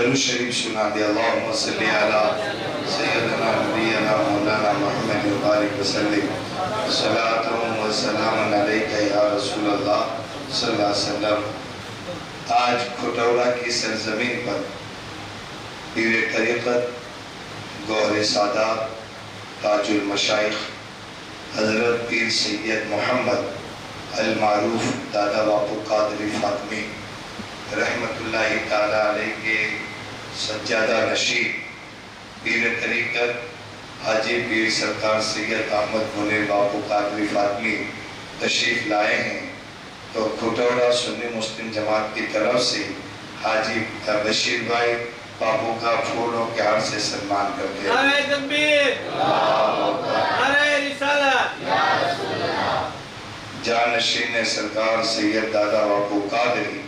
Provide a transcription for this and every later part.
दरूद शरीफ सुना दे। अल्लाहुम्मा सल्ली अला सय्यदना नबियना मौलाना मुहम्मद व बारिक वसल्लिम सलातु व सलामुन अलैका या रसूल अल्लाह सल्लल्लाहु अलैहि वसल्लम। आज खुटौड़ा की सरजमीन पर पीर तरीक़त गौहर सादात ताजुल मशाइख हज़रत पीर सैयद मोहम्मद अल मारूफ दादा बापू कादरी फातमी रहमतुल्लाहि ताला अलैह के सज्जादा नशीब पीर तरीक़त हाजी पीर सरकार सैयद अहमद मुनीर बापू कादरी फातमी तशरीफ़ लाए हैं, तो खुटौड़ा सुन्नी मुस्लिम जमात की तरफ से हाजी बशीर भाई बापू का फूलों के हार से सम्मान करते हैं। जानशीन सरकार सैयद दादा बापू कादरी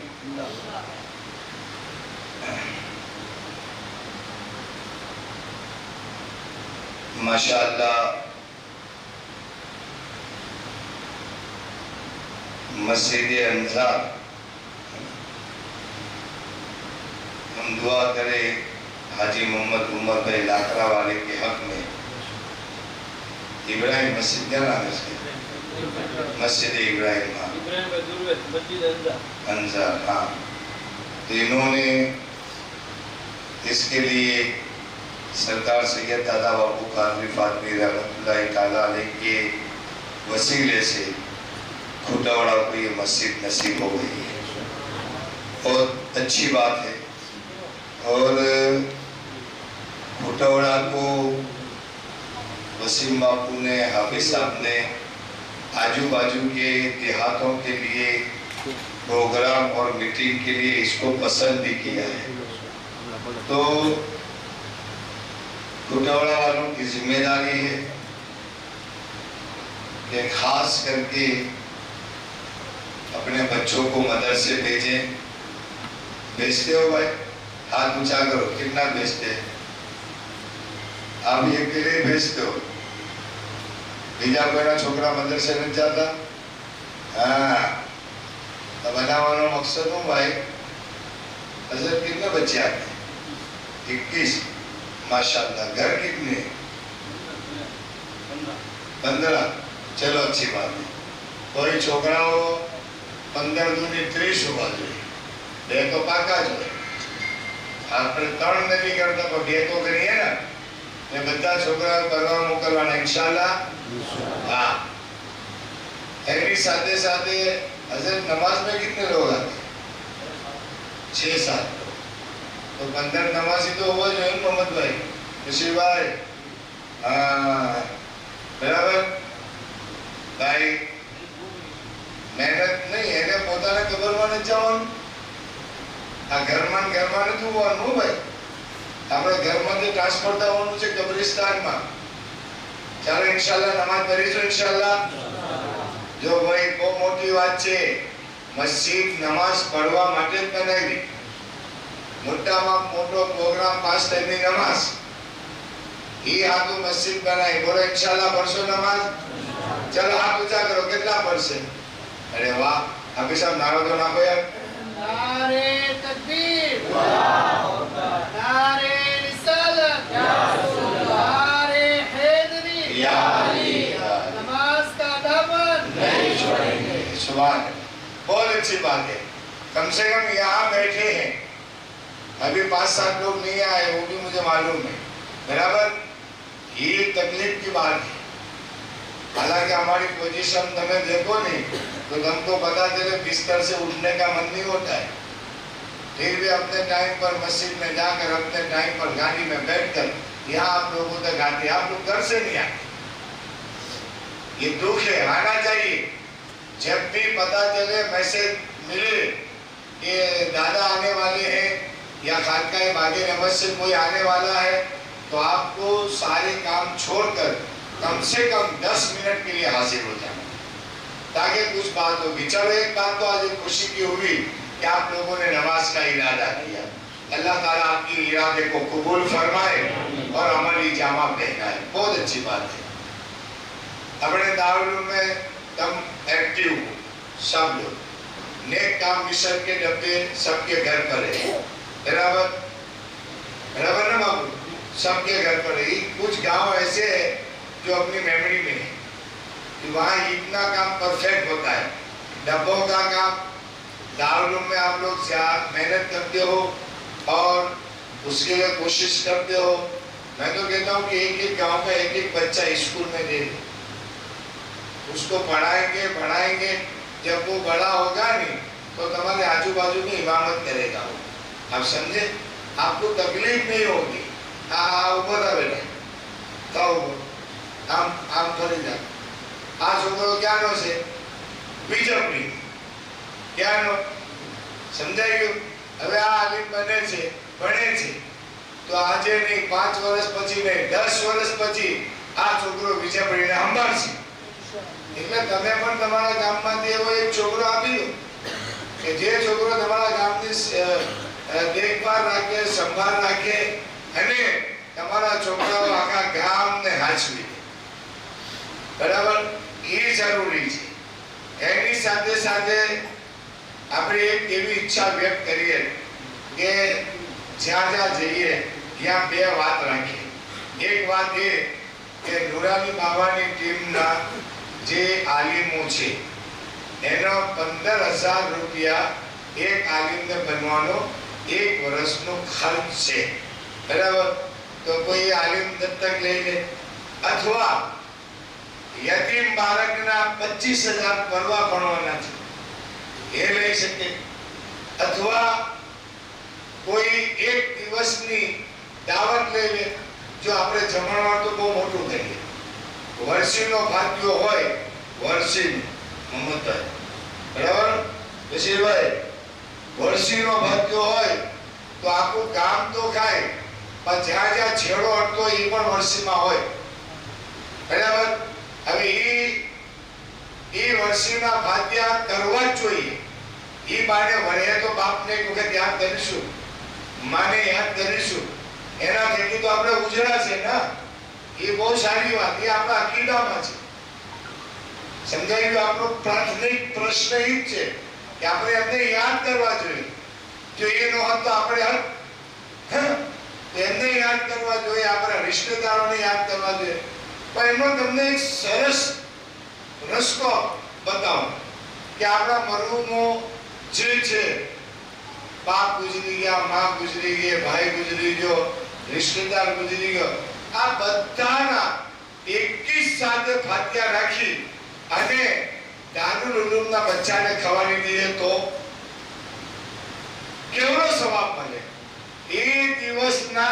माशाअल्लाह मस्जिद अंजार, हम दुआ करें हाजी मोहम्मद उमर भाई लाकड़ा वाले के हक में। इब्राहिम मस्जिद क्या नाम है इसके? मस्जिद इब्राहिम, अंजार, हाँ। तो इन्होंने इसके लिए सरकार सैयद दादा बापू कादरी फातमी रहमतुल्लाहि ताला अलैह के वसीले से खुटौड़ा को ये मस्जिद नसीब हो गई है, बहुत अच्छी बात है। और खुटौड़ा को वसीम बापू ने, हाफिज साहब ने आजू बाजू के देहातों के लिए प्रोग्राम और मीटिंग के लिए इसको पसंद भी किया है। तो खुटौड़ा वालों की जिम्मेदारी है कि खास करके अपने बच्चों को मदरसे भेजें। भेजते हो भाई? हाथ ऊंचा करो, कितना भेजते हैं? आप ये अकेले भेजते हो? बीजा कोई छोकरा मदरसे में जाता? हाँ, तो बनाने मकसद हूँ भाई। हजरत कितने बच्चे आते हैं? 21 माशाअल्लाह। घर कितने? 15। चलो अच्छी बात है। कोई छोकरा हो 15 दूनी 30 होगा જોઈએ तो पाका जो આપણે 3 નથી કરતા તો 2 તો કરીએ ને। એ બધા છોકરા કરવા મોકલવાના ઇન્શાઅલ્લાહ। हाँ, એની સાથે સાથે હઝરત नमाज में कितने लोग आते? 6-7। तो 15 नमाजी तो होगा जो है मोहम्मद भाई, ऋषि भाई। हाँ बराबर भाई, मेहनत नहीं है પોતાને ખબરમાં નથી જવાનું। આ ઘરમાં નથી હોવાનું ભાઈ, આપણે ઘરમાંથી ટ્રાન્સફર થવાનું છે કબ્રિસ્તાનમાં। ચાલો ઇન્શાઅલ્લાહ નમાઝ પઢીશું ઇન્શાઅલ્લાહ। જો ભાઈ બહુ મોટી વાત છે, મસ્જિદ નમાઝ પઢવા માટે જ બનાવી। મોટામાં મોટો પ્રોગ્રામ 5 ટાઈમની નમાઝ, એ આખું મસ્જિદ બનાવી। બોલો ઇન્શાઅલ્લાહ પઢશો નમાઝ? ચલો હાથ ઊંચા કરો, કેટલા પડશે? अरे वाह, हाफिज साहब नारा तो नाखो यार। नारे तकबीर, अल्लाहु अकबर, नारे रिसालत, या रसूल अल्लाह, नारे हैदरी, या अली, नमाज का दामन नहीं छोड़ेंगे। सुभान अल्लाह, बहुत अच्छी बात है। कम से कम यहाँ बैठे हैं, अभी 5-7 लोग नहीं आए, वो भी मुझे मालूम है। बराबर, ये तकलीफ की बात है। हालांकि हमारी पोजीशन तुम्हें देखो नहीं तो तुमको पता चले बिस्तर से उठने का मन नहीं होता है, फिर भी अपने टाइम पर मस्जिद में जाकर अपने टाइम पर गाड़ी में बैठकर यहाँ आप लोगों तक आते। आप लोग घर से नहीं आते, ये दुख है। आना चाहिए। जब भी पता चले, मैसेज मिले कि दादा आने वाले हैं या खानकाह बागे नमज से कोई आने वाला है, तो आपको सारे काम छोड़कर कम से कम 10 मिनट के लिए हाजिर हो जाना, ताकि कुछ बात होगी। चलो एक बात तो आज खुशी की हुई कि आप लोगों ने नमाज का इरादा किया। अल्लाह ताला आपकी इरादे को कबूल फरमाए और अमली जामा पहनाए। बहुत अच्छी बात है। अपने दारुल में तुम एक्टिव हो, सब लोग। नेक काम मिशन के डब्बे सबके घर पर है, बराबर। बराबर ना बाबू? सबके घर पर ही कुछ गांव ऐसे है जो अपनी मेमोरी में है कि वहाँ इतना काम परफेक्ट होता है। डब्बों का काम दारुल में आप लोग मेहनत करते हो और उसके लिए कोशिश करते हो। मैं तो कहता हूँ कि एक एक गांव का एक एक बच्चा स्कूल में दे दे, उसको पढ़ाएंगे पढ़ाएंगे, जब वो बड़ा होगा नहीं तो तुम्हारे आजू बाजू में इमामत करेगा वो। आप समझे? आपको तकलीफ नहीं होगी। हाँ ऊपर था बेटा, तो आम फरी जा आ छोकरो क्या नो છે? બીજપડી क्या નો? સમજાઈ ગયું? હવે આ આલિમ બને છે, ભણે છે, તો આજે નહીં 5 વર્ષ પછી નહીં 10 વર્ષ પછી આ છોકરો બીજપડીને સંભાળશે। એટલે તમે પણ તમારા ગામમાંથી એવો એક છોકરો આપી દો કે જે છોકરો તમારા ગામની દેખભાળ રાખે, સંભાળ રાખે અને તમારા છોકરાઓ આખા ગામને હાચવી દે। બરાબર? એ જરૂરી છે। એની સાથે સાથે આપણે એક એવી ઈચ્છા વ્યક્ત કરીએ કે જ્યાં જ્યાં જઈએ ત્યાં બે વાત રાખીએ। એક વાત એ કે નુરાની બાવાની ટીમના જે આલિમો છે એનો 15,000 રૂપિયા એક આલિમને બનવાનો 1 વર્ષનો ખર્ચ છે। બરાબર? તો કોઈ આલિમ દત્તક લઈ લે અથવા यतीम बालकना 25,000 परवा भणवाना छे ए लई सके, अथवा कोई एक दिवसनी दावत लई ले। जो आपणे जमणवार तो बहुत मोटું કરીએ, વર્ષીનો ભાગ્યો હોય, વર્ષી મમતા બરાબર બશીરભાઈ, વર્ષીનો ભાગ્યો હોય તો આખું ગામ તો ખાય પણ જ્યાં જ્યાં છેડો અડતો એ પણ વર્ષીમાં હોય। બરાબર? હવે એ વર્ષીના ભાગ્યા કરવા જ જોઈએ। એ બાને વળે તો બાપને એક વખત યાદ કરીશું, માને યાદ કરીશું, એના થકી તો આપણે ઉજળા છે ને। એ બહુ સારી વાત, એ આપણા અકીદામાં છે। સમજાઈ ગયું? આપણો પ્રાથમિક પ્રશ્ન એ જ છે કે આપણે એમને યાદ કરવા જોઈએ। જો એ ન હોત તો આપણે એમને યાદ કરવા જોઈએ, આપણા રિશ્તેદારોને યાદ કરવા જોઈએ। पर एनो तमने एक सरस रस्तो बताओ कि आपड़ा मरहूमो जे छे, बाप गुजरी गया, मां गुजरी गई, भाई गुजरी गयो, रिश्तेदार गुजरी गयो, आ बधाना एक ही साथे फातिया राखी अने दारुल उलूमना बच्चाने खवाडी दीए तो केवड़ो सवाब मळे। ए दिवसना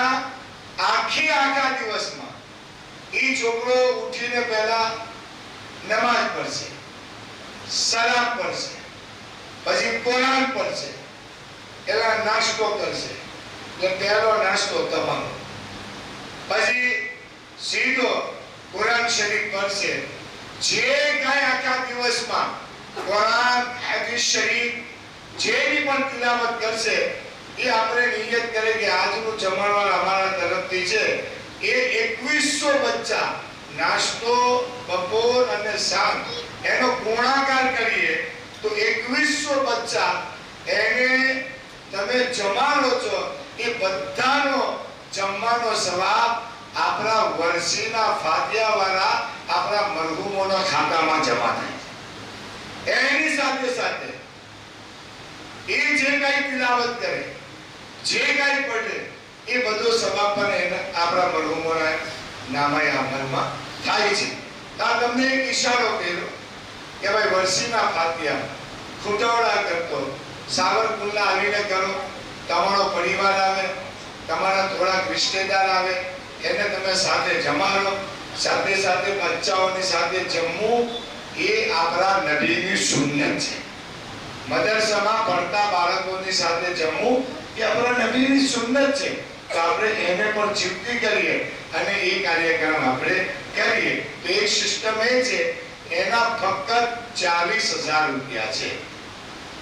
आखा दिवसमां ई छोकरो उठीने पहला नमाज पढ़शे, सलाम पढ़शे, પછી કુરાન પढ़शे, એલા નાસ્તો કરશે, એટલે પહેલો નાસ્તો તમારો, પછી સીધો કુરાન શરીફ પढ़शे। જે કાંઈ આખા દિવસમાં કુરાન, હદીસ શરીફ જેની પણ તિલાવત કરશે એ આપણે નિયત કરે કે આજનું જમણવાર અમારા તરફથી છે। એ 2100 બચ્ચા નાસ્તો બપોર અને સાંજ એનો ગુણાકાર કરીએ તો 2100 બચ્ચા એને તમે જમાડો છો। એ બધાનો જમવાનો સવાબ આપણા વર્ષીના ફાતિયાવાળા આપણા મરહુમોના ખાતામાં જમા થાય છે। એની સાથે સાથે એ જે કાંઈ તિલાવત કરે, જે કાંઈ પઢે એ બધો સવાબ પણ આપણા મરહુમોના નામે અમલમાં થાય છે। આ તમને એક ઈશારો કર્યો કે ભાઈ વર્ષીના ફાતિયા ખૂટવડા કરતો સાવરકુંડલા આવીને કરો, તમારો પરિવાર આવે, તમારા થોડાક રિશ્તેદાર આવે, એને તમે સાથે જમાડો, સાથે સાથે બચ્ચાઓની સાથે જમવું એ આપણા નબીની સુન્નત છે। મદરસામાં ભણતા બાળકોની સાથે જમવું એ આપણા નબીની સુન્નત છે। तो આપણે એને પણ ચિંતી કરીએ અને એ કાર્યક્રમ આપણે કરીએ તો એક સિસ્ટમ એ છે એના ફક્ત 40,000 રૂપિયા છે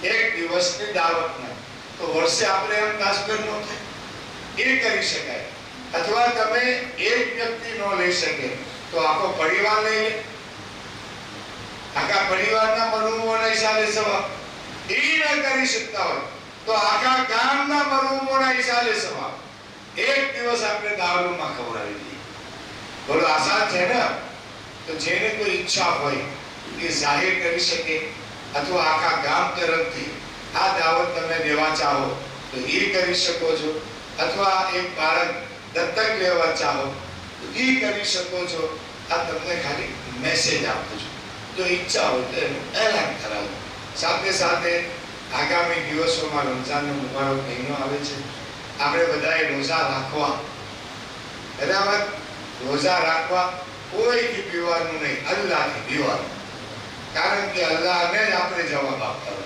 એક દિવસની દાવતના। તો વર્ષે આપણે એમ તાસબેર નો થાય એ કરી શકાય, અથવા તમે એક વ્યક્તિ નો લઈ શકે તો આખો પરિવાર લઈ લે, આખા પરિવારના મરહુમોના હિસાબે સવાબ। એ ન કરી શકતા હોય તો આખા ગામના મરહુમોના હિસાબે સવાબ। એક દિવસ આપણે દારૂમાં ખવડાવી દઈએ. બોલો આસાન છે ને? તો જેને કોઈ ઈચ્છા હોય કે જાહેર કરી શકે અથવા આખા ગામ તરફથી આ દાવત તમે દેવા ચાહો તો એ કરી શકો છો, અથવા એક બાળક દત્તક લેવા ચાહો તો એ કરી શકો છો. આ તમને ખાલી મેસેજ આપું છું. જો ઈચ્છા હોય તો એનું એલાન કરાવો. સાથે સાથે આગામી દિવસોમાં રમઝાનનો મુબારક મહિનો આવે છે. આપણે બધાએ રોઝા રાખવા, બરાબર? રોઝા રાખવા, કોઈથી પીવાનું નહીં, અલ્લાહથી પીવાનું. કારણ કે અલ્લાહને જ આપણે જવાબ આપવાનો,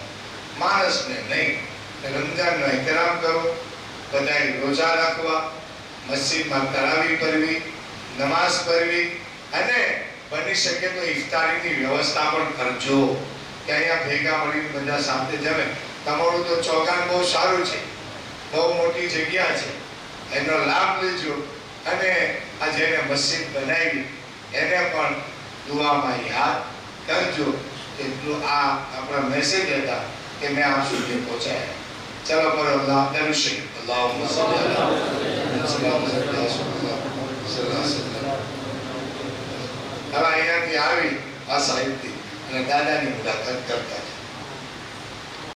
માણસને નહીં. રમઝાનનો એહતરામ કરો, બધાએ રોઝા રાખવા, મસ્જિદમાં તરાવી કરવી, નમાઝ પઢવી, અને બની શકે તો ઇફતારીની વ્યવસ્થા પણ કરજો કે અહીંયા ભેગા મળીને બધા સાથે જમે. તમારું તો ચોગાન બહુ સારું છે, બહુ મોટી જગ્યા છે, એનો લાભ લેજો. અને આ જેને મસ્જિદ બનાવી એને પણ દુઆમાં યાદ કરજો. એટલું આ આપણા મેસેજ હતા કે મેં આપ સુધી પહોંચાયા. ચલો પર અલ્લાહ દરુશી અલ્લાહુમ્મા સલ્લી અલા હવે અહીંયાથી આવી આ સાહિબથી અને દાદાની મુલાકાત કરતા